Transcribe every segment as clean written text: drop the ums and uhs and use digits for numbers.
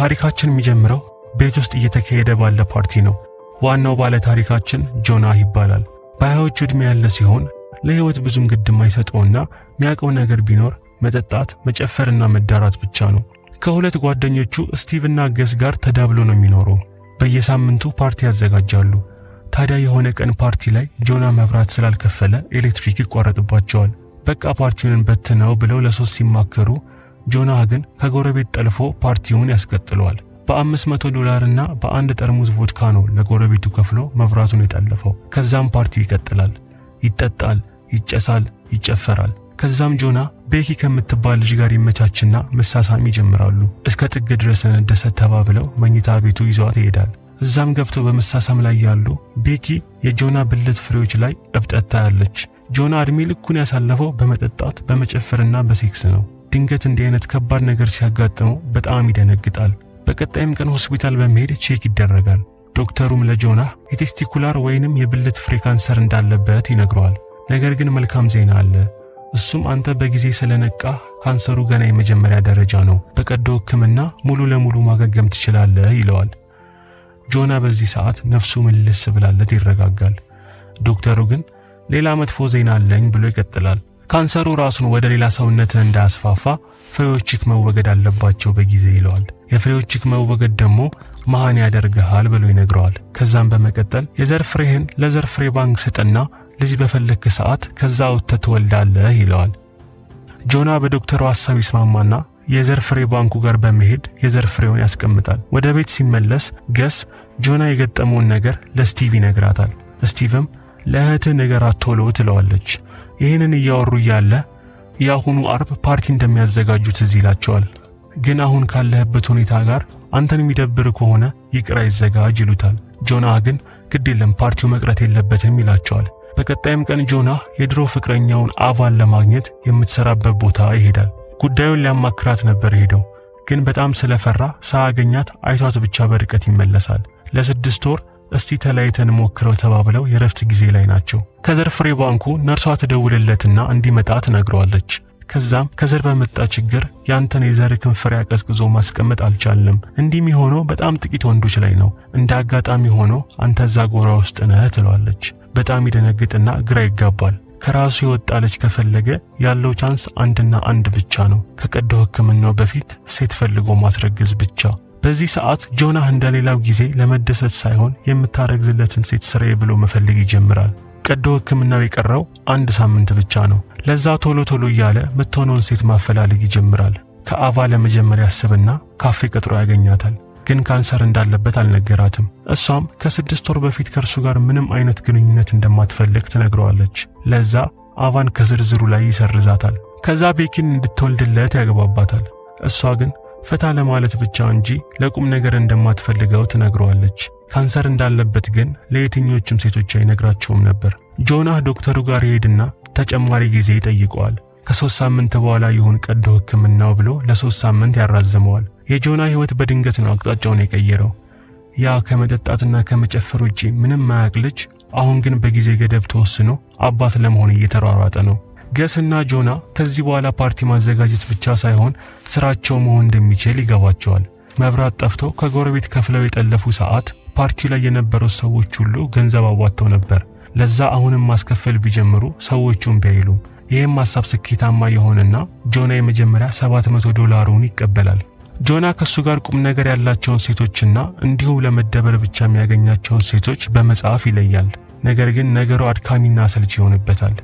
ታሪካችን የሚጀምረው ቤት ውስጥ እየተካሄደ ባለ ፓርቲ ነው። ዋናው ባለ ታሪካችን ጆናህ ይባላል። በሃያዎቹ ዕድሜ ያለ ሲሆን ለህይወት ብዙም ግድ የማይሰጠውና የሚያውቀው ነገር ቢኖር መጠጣት፣ መጨፈርና መዳራት ብቻ ነው። ከሁለት ጓደኞቹ ስቲቭና ገስ ጋር ተዳብሎ ነው የሚኖረው። በየሳምንቱ ፓርቲ ያዘጋጃሉ። ታዲያ የሆነ ቀን ፓርቲ ላይ ጆናህ መብራት ስላልከፈለ ኤሌክትሪክ ይቋረጥባቸዋል። በቃ ፓርቲውን በትነው ብለው ለሶስት ሲማከሩ ጆናህ ግን ከጎረቤት ጠልፎ ፓርቲውን ያስቀጥለዋል። $500 እና በአንድ ጠርሙስ ቮድካ ነው ለጎረቤቱ ከፍሎ መብራቱን የጠለፈው። ከዛም ፓርቲው ይቀጥላል። ይጠጣል፣ ይጨሳል፣ ይጨፈራል። ከዛም ጆናህ ቤኪ ከምትባል ልጅ ጋር ይመቻችና መሳሳም ይጀምራሉ። እስከ ጥግ ድረስ እንደሰት ተባብለው መኝታ ቤቱ ይዟት ይሄዳል። እዛም ገብቶ በመሳሳም ላይ ያሉ ቤኪ የጆናህ ብልት ፍሬዎች ላይ እብጠት ታያለች። ጆናህ እድሜ ልኩን ያሳለፈው በመጠጣት በመጨፈርና በሴክስ ነው። ድንገት እንዲህ አይነት ከባድ ነገር ሲያጋጥመው በጣም ይደነግጣል። በቀጣይም ቀን ሆስፒታል በመሄድ ቼክ ይደረጋል። ዶክተሩም ለጆናህ የቴስቲኩላር ወይንም የብልት ፍሬ ካንሰር እንዳለበት ይነግረዋል። ነገር ግን መልካም ዜና አለ። እሱም አንተ በጊዜ ስለነቃ ካንሰሩ ገና የመጀመሪያ ደረጃ ነው፣ በቀዶ ሕክምና ሙሉ ለሙሉ ማገገም ትችላለህ ይለዋል። ጆናህ በዚህ ሰዓት ነፍሱ ምልስ ብላለት ይረጋጋል። ዶክተሩ ግን ሌላ መጥፎ ዜና አለኝ ብሎ ይቀጥላል። ካንሰሩ ራሱን ወደ ሌላ ሰውነት እንዳያስፋፋ ፍሬዎችህ መወገድ አለባቸው በጊዜ ይለዋል። የፍሬዎችህ መወገድ ደግሞ መሃን ያደርግሃል ብሎ ይነግረዋል። ከዛም በመቀጠል የዘር ፍሬህን ለዘር ፍሬ ባንክ ስጥና ልጅ በፈለክ ሰዓት ከዛ አውጥተህ ትወልዳለህ ይለዋል። ጆናህ በዶክተሩ ሐሳብ ይስማማና የዘር ፍሬ ባንኩ ጋር በመሄድ የዘር ፍሬውን ያስቀምጣል። ወደ ቤት ሲመለስ ገስ ጆናህ የገጠመውን ነገር ለስቲቭ ይነግራታል። ስቲቭም ለእህትህ ንገራት ቶሎ ትለዋለች። ይህንን እያወሩ እያለ የአሁኑ አርብ ፓርቲ እንደሚያዘጋጁ ትዝ ይላቸዋል። ግን አሁን ካለህበት ሁኔታ ጋር አንተን የሚደብር ከሆነ ይቅር አይዘጋጅ ይሉታል። ጆናህ ግን ግድ የለም ፓርቲው መቅረት የለበትም ይላቸዋል። በቀጣይም ቀን ጆናህ የድሮ ፍቅረኛውን አቫን ለማግኘት የምትሰራበት ቦታ ይሄዳል። ጉዳዩን ሊያማክራት ነበር ሄደው፣ ግን በጣም ስለፈራ ሳያገኛት አይቷት ብቻ በርቀት ይመለሳል። ለ6 ወር እስቲ ተለያይተን ሞክረው ተባብለው የረፍት ጊዜ ላይ ናቸው። ከዘር ፍሬ ባንኩ ነርሷ ትደውልለትና እንዲመጣ ትነግረዋለች። ከዛም ከዘር በመጣ ችግር ያንተን የዘርህን ፍሬ አቀዝቅዞ ማስቀመጥ አልቻልንም፣ እንዲህ የሚሆነው በጣም ጥቂት ወንዶች ላይ ነው፣ እንደ አጋጣሚ ሆኖ አንተ እዛ ጎራ ውስጥ ነህ ትለዋለች። በጣም ይደነግጥና ግራ ይጋባል። ከራሱ የወጣ ልጅ ከፈለገ ያለው ቻንስ አንድና አንድ ብቻ ነው፣ ከቀዶ ሕክምናው በፊት ሴት ፈልጎ ማስረገዝ ብቻ። በዚህ ሰዓት ጆናህ እንደሌላው ጊዜ ለመደሰት ሳይሆን የምታረግዝለትን ሴት ስራዬ ብሎ መፈለግ ይጀምራል። ቀዶ ሕክምናው የቀረው 1 ሳምንት ብቻ ነው። ለዛ ቶሎ ቶሎ እያለ ምትሆነውን ሴት ማፈላለግ ይጀምራል። ከአቫ ለመጀመሪያ ያስብና ካፌ ቀጥሮ ያገኛታል። ግን ካንሰር እንዳለበት አልነገራትም። እሷም ከ6 ወር በፊት ከእርሱ ጋር ምንም አይነት ግንኙነት እንደማትፈልግ ትነግረዋለች። ለዛ አቫን ከዝርዝሩ ላይ ይሰርዛታል። ከዛ ቤኪን እንድትወልድለት ያገባባታል። እሷ ግን ፈታ ለማለት ብቻ እንጂ ለቁም ነገር እንደማትፈልገው ትነግረዋለች። ካንሰር እንዳለበት ግን ለየትኞቹም ሴቶች አይነግራቸውም ነበር። ጆናህ ዶክተሩ ጋር ይሄድና ተጨማሪ ጊዜ ይጠይቀዋል። ከ3 ሳምንት በኋላ ይሁን ቀዶ ሕክምናው ብሎ ለ3 ሳምንት ያራዝመዋል። የጆናህ ህይወት በድንገት ነው አቅጣጫውን የቀየረው። ያ ከመጠጣትና ከመጨፈር ውጪ ምንም ማያውቅ ልጅ አሁን ግን በጊዜ ገደብ ተወስኖ አባት ለመሆን እየተሯሯጠ ነው። ገስና ጆናህ ከዚህ በኋላ ፓርቲ ማዘጋጀት ብቻ ሳይሆን ስራቸው መሆን እንደሚችል ይገባቸዋል። መብራት ጠፍቶ ከጎረቤት ከፍለው የጠለፉ ሰዓት ፓርቲው ላይ የነበሩት ሰዎች ሁሉ ገንዘብ አዋጥተው ነበር። ለዛ አሁንም ማስከፈል ቢጀምሩ ሰዎቹም ቢያይሉም ይህም ሐሳብ ስኬታማ የሆነና ጆናህ የመጀመሪያ $700 ይቀበላል። ጆናህ ከሱ ጋር ቁም ነገር ያላቸውን ሴቶችና እንዲሁ ለመደበር ብቻ የሚያገኛቸውን ሴቶች በመጽሐፍ ይለያል። ነገር ግን ነገሩ አድካሚና አሰልቺ ይሆንበታል።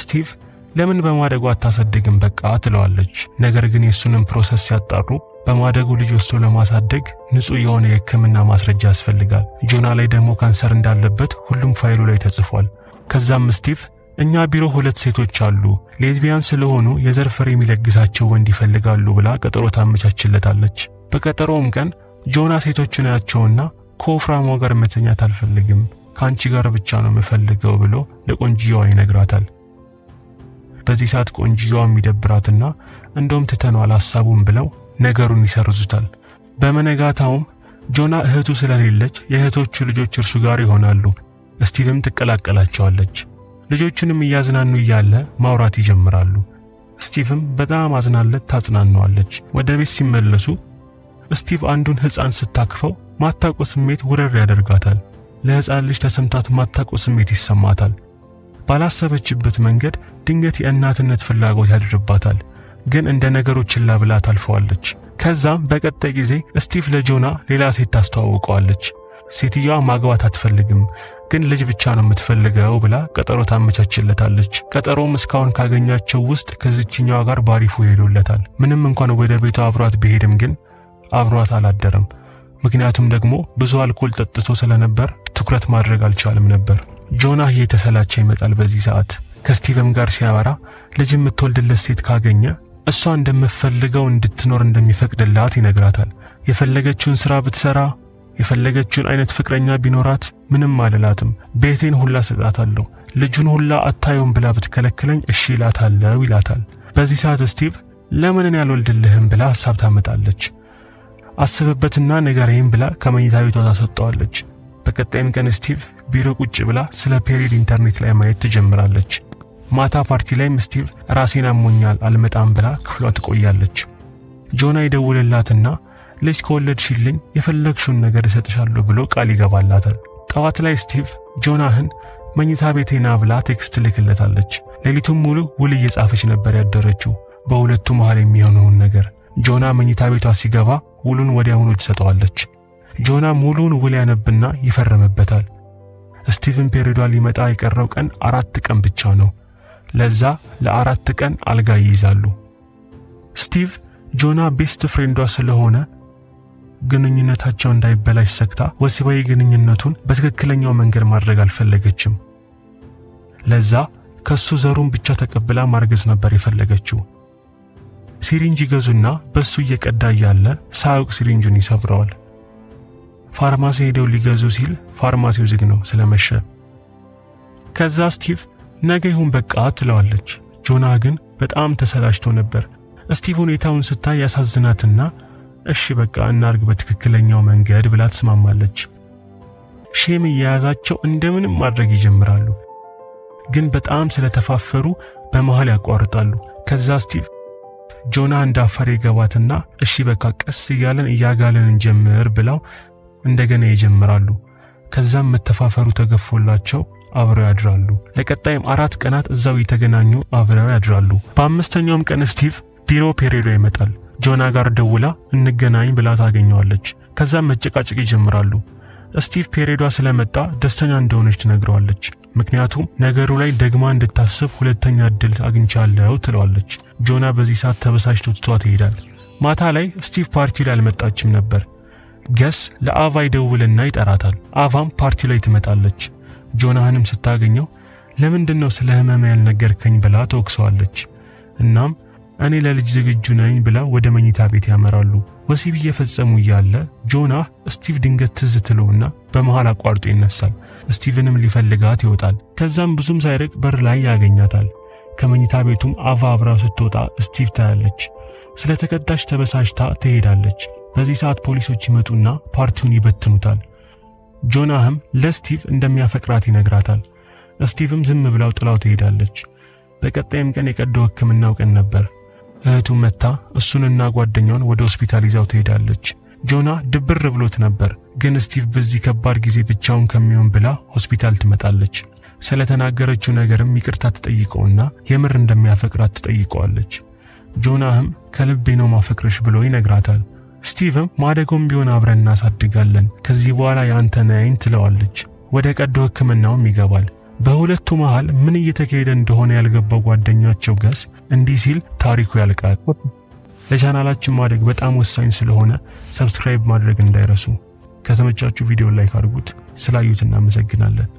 ስቲቭ ለምን በማደጉ አታሳድግም በቃ ትለዋለች። ነገር ግን የሱንም ፕሮሰስ ሲያጣሩ በማደጉ ልጅ ወስዶ ለማሳደግ ንጹህ የሆነ የሕክምና ማስረጃ ያስፈልጋል። ጆናህ ላይ ደግሞ ካንሰር እንዳለበት ሁሉም ፋይሉ ላይ ተጽፏል። ከዛም ስቲቭ እኛ ቢሮ 2 ሴቶች አሉ፣ ሌዝቢያን ስለሆኑ የዘር ፍሬ የሚለግሳቸው ወንድ ይፈልጋሉ ብላ ቀጠሮ ታመቻችለታለች። በቀጠሮውም ቀን ጆናህ ሴቶችን ያያቸውና ከወፍራሟ ጋር መተኛት አልፈልግም፣ ካንቺ ጋር ብቻ ነው የምፈልገው ብሎ ለቆንጂያዋ ይነግራታል። በዚህ ሰዓት ቆንጂያዋ የሚደብራትና እንደውም ትተናል ሐሳቡን ብለው ነገሩን ይሰርዙታል። በመነጋታውም ጆናህ እህቱ ስለሌለች የእህቶቹ ልጆች እርሱ ጋር ይሆናሉ። ስቲቭም ትቀላቀላቸዋለች። ልጆቹንም እያዝናኑ እያለ ማውራት ይጀምራሉ። ስቲቭም በጣም አዝናለት ታጽናናዋለች። ወደ ቤት ሲመለሱ ስቲቭ አንዱን ሕፃን ስታክፈው ማታውቀው ስሜት ውረር ያደርጋታል። ለሕፃን ልጅ ተሰምታት ማታውቀው ስሜት ይሰማታል። ባላሰበችበት መንገድ ድንገት የእናትነት ፍላጎት ያድርባታል። ግን እንደ ነገሮች ችላ ብላ ታልፈዋለች። ከዛም በቀጣይ ጊዜ ስቲቭ ለጆና ሌላ ሴት ታስተዋውቀዋለች። ሴትየዋ ማግባት አትፈልግም፣ ግን ልጅ ብቻ ነው የምትፈልገው ብላ ቀጠሮ ታመቻችለታለች። ቀጠሮም እስካሁን ካገኛቸው ውስጥ ከዚችኛዋ ጋር ባሪፉ ሄዶለታል። ምንም እንኳን ወደ ቤቷ አብሯት ቢሄድም ግን አብሯት አላደረም። ምክንያቱም ደግሞ ብዙ አልኮል ጠጥቶ ስለነበር ትኩረት ማድረግ አልቻለም ነበር። ጆና እየተሰላቸ ይመጣል። በዚህ ሰዓት ከስቲቭም ጋር ሲያወራ ልጅ የምትወልድለት ሴት ካገኘ እሷ እንደምትፈልገው እንድትኖር እንደሚፈቅድላት ይነግራታል። የፈለገችውን ስራ ብትሰራ፣ የፈለገችውን አይነት ፍቅረኛ ቢኖራት ምንም አልላትም፣ ቤቴን ሁላ ሰጣታለሁ፣ ልጁን ሁላ አታዩም ብላ ብትከለክለኝ እሺ እላታለሁ ይላታል። በዚህ ሰዓት ስቲቭ ለምን ያልወልድልህም ብላ ሐሳብ ታመጣለች። አስብበትና ንገረኝ ብላ ከመኝታ ቤቷ ታሰጠዋለች። በቀጣይም ቀን ስቲቭ ቢሮ ቁጭ ብላ ስለ ፔሪድ ኢንተርኔት ላይ ማየት ትጀምራለች። ማታ ፓርቲ ላይም ስቲቭ ራሴን አሞኛል አልመጣም ብላ ክፍሏ ትቆያለች። ጆና ይደውልላትና ልጅ ከወለድሽልኝ የፈለግሽውን ነገር እሰጥሻለሁ ብሎ ቃል ይገባላታል። ጠዋት ላይ ስቲቭ ጆናህን መኝታ ቤቴ ና ብላ ቴክስት ልክለታለች። ሌሊቱን ሙሉ ውል እየጻፈች ነበር ያደረችው በሁለቱ መሃል የሚሆነውን ነገር። ጆና መኝታ ቤቷ ሲገባ ውሉን ወዲያውኑ ትሰጠዋለች። ጆና ሙሉውን ውል ያነብና ይፈርምበታል። ስቲቭን ፔሪዷ ሊመጣ የቀረው ቀን 4 ቀን ብቻ ነው። ለዛ ለ4 ቀን አልጋ ይይዛሉ። ስቲቭ ጆና ቤስት ፍሬንዷ ስለሆነ ግንኙነታቸው እንዳይበላሽ ሰግታ ወሲባዊ ግንኙነቱን በትክክለኛው መንገድ ማድረግ አልፈለገችም። ለዛ ከሱ ዘሩን ብቻ ተቀብላ ማርገዝ ነበር የፈለገችው። ሲሪንጅ ይገዙና በሱ እየቀዳ ያለ ሳያውቅ ሲሪንጁን ይሰብረዋል። ፋርማሲ ሄደው ሊገዙ ሲል ፋርማሲው ዝግ ነው ስለመሸ። ከዛ ስቲቭ ነገ ይሁን በቃ ትለዋለች። ጆና ግን በጣም ተሰላችቶ ነበር። ስቲቭ ሁኔታውን ስታይ ያሳዝናትና እሺ በቃ እናርግ በትክክለኛው መንገድ ብላ ትስማማለች። ሼም እየያዛቸው እንደምንም ማድረግ ይጀምራሉ። ግን በጣም ስለተፋፈሩ በመሃል ያቋርጣሉ። ከዛ ስቲቭ ጆና እንዳፈረ ይገባትና እሺ በቃ ቀስ እያለን እያጋለን እንጀምር ብለው እንደገና ይጀምራሉ። ከዛም መተፋፈሩ ተገፎላቸው አብረው ያድራሉ። ለቀጣይም 4 ቀናት እዛው የተገናኙ አብረው ያድራሉ። በአምስተኛውም ቀን ስቲቭ ቢሮ ፔሪዶ ይመጣል። ጆና ጋር ደውላ እንገናኝ ብላ ታገኘዋለች። ከዛም መጨቃጨቅ ይጀምራሉ። ስቲቭ ፔሪዷ ስለመጣ ደስተኛ እንደሆነች ትነግረዋለች። ምክንያቱም ነገሩ ላይ ደግማ እንድታስብ ሁለተኛ እድል አግኝቻለሁ ትለዋለች። ጆና በዚህ ሰዓት ተበሳጭቶ ትቷት ይሄዳል። ማታ ላይ ስቲቭ ፓርቲው ላይ አልመጣችም ነበር። ገስ ለአቫ ይደውልና ይጠራታል። አቫም ፓርቲው ላይ ትመጣለች። ጆናህንም ስታገኘው ለምንድነው ስለ ህመም ያልነገርከኝ ብላ ተወቅሰዋለች። እናም እኔ ለልጅ ዝግጁ ነኝ ብላ ወደ መኝታ ቤት ያመራሉ። ወሲብ እየፈጸሙ እያለ ጆና ስቲቭ ድንገት ትዝ ትለውና በመሃል አቋርጦ ይነሳል። ስቲቭንም ሊፈልጋት ይወጣል። ከዛም ብዙም ሳይርቅ በር ላይ ያገኛታል። ከመኝታ ቤቱም አቫ አብራው ስትወጣ ስቲቭ ታያለች። ስለተቀዳሽ ተበሳጭታ ትሄዳለች። በዚህ ሰዓት ፖሊሶች ይመጡና ፓርቲውን ይበትኑታል። ጆናህም ለስቲቭ እንደሚያፈቅራት ይነግራታል። ስቲቭም ዝም ብላው ጥላው ትሄዳለች። በቀጣይም ቀን የቀዶ ሕክምናው ቀን ነበር። እህቱ መታ እሱንና ጓደኛውን ወደ ሆስፒታል ይዛው ትሄዳለች። ጆና ድብር ብሎት ነበር፣ ግን ስቲቭ በዚህ ከባድ ጊዜ ብቻውን ከሚሆን ብላ ሆስፒታል ትመጣለች። ስለተናገረችው ነገርም ይቅርታ ትጠይቀውና የምር እንደሚያፈቅራት ትጠይቀዋለች። ጆናህም ከልቤ ነው ማፈቅርሽ ብሎ ይነግራታል። ስቲቭም ማደጎም ቢሆን አብረን እናሳድጋለን፣ ከዚህ በኋላ ያንተ ነኝ ትለዋለች። ወደ ቀዶ ሕክምናውም ይገባል። በሁለቱ መሃል ምን እየተካሄደ እንደሆነ ያልገባው ጓደኛቸው ገስ እንዲህ ሲል ታሪኩ ያልቃል። ለቻናላችን ማደግ በጣም ወሳኝ ስለሆነ ሰብስክራይብ ማድረግ እንዳይረሱ። ከተመቻችሁ ቪዲዮ ላይክ አድርጉት። ስላዩት እናመሰግናለን።